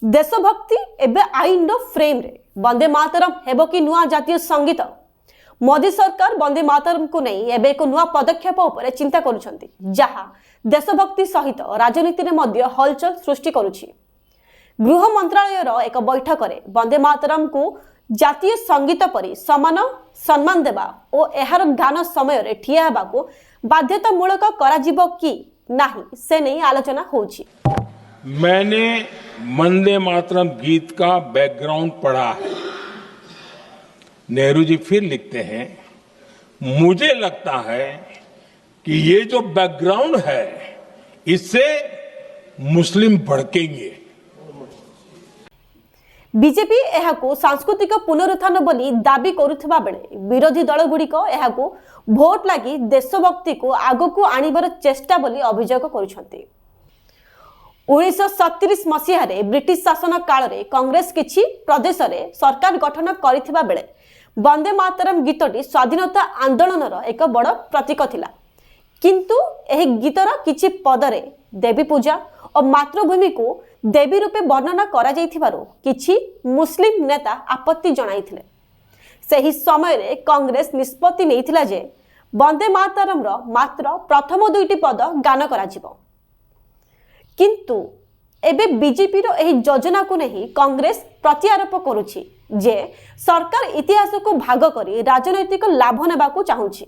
देशभक्ति एबे आईन फ्रेम रे वंदे मातरम हेबो कि नुआ जातीय संगीत। मोदी सरकार वंदे मातरम को नहीं एबे एक नुआ पदक्षेप उपर चिंता करुछंती जहा देशभक्ति सहित राजनीति रे मध्य हलचल सृष्टि करुछि। गृह मंत्रालय रो एक बैठक रे वंदे मातरम को जातीय संगीत परि समान सम्मान देबा ओ एहार गान समय रे ठिया हेबा को बाध्यतामूलक कराजिबो कि नाही से नहीं आलोचना होछि। मैंने वंदे मातरम गीत का बैकग्राउंड पढ़ा है। नेहरू जी फिर लिखते हैं, मुझे लगता है कि ये जो बैकग्राउंड है इससे मुस्लिम भड़केंगे। बीजेपी एहाकू सांस्कृतिक पुनरुत्थान बोली दाबी करुथिबा बेले विरोधी दल गुड़िक एहाकू भोट लागी देशभक्ति को आगकू आनिबार चेष्टा बोली अभियोग करुछंती। 1937 मसीह ब्रिटिश शासन काल रे कांग्रेस किछि प्रदेश रे सरकार गठन करिथिबा बेले वंदे मातरम गीतटी स्वाधीनता आंदोलन एक बड़ प्रतीक थिला। किंतु एही गीतर किछि पदरे देवी पूजा और मातृभूमि को देवी रूपे वर्णना करा जाइथिबारो किछि मुस्लिम नेता आपत्ति जणाइथिले। सेही समय रे कांग्रेस निष्पत्ति नेइथिला जे वंदे मातरम रो मात्र प्रथम दुईटी पद गान करा जिवो। किंतु एबे बीजेपी रो एही योजना को नहीं कांग्रेस प्रत्यारोप करुछि जे सरकार इतिहास को भाग करी राजनैतिक लाभ नेबा को चाहुछि।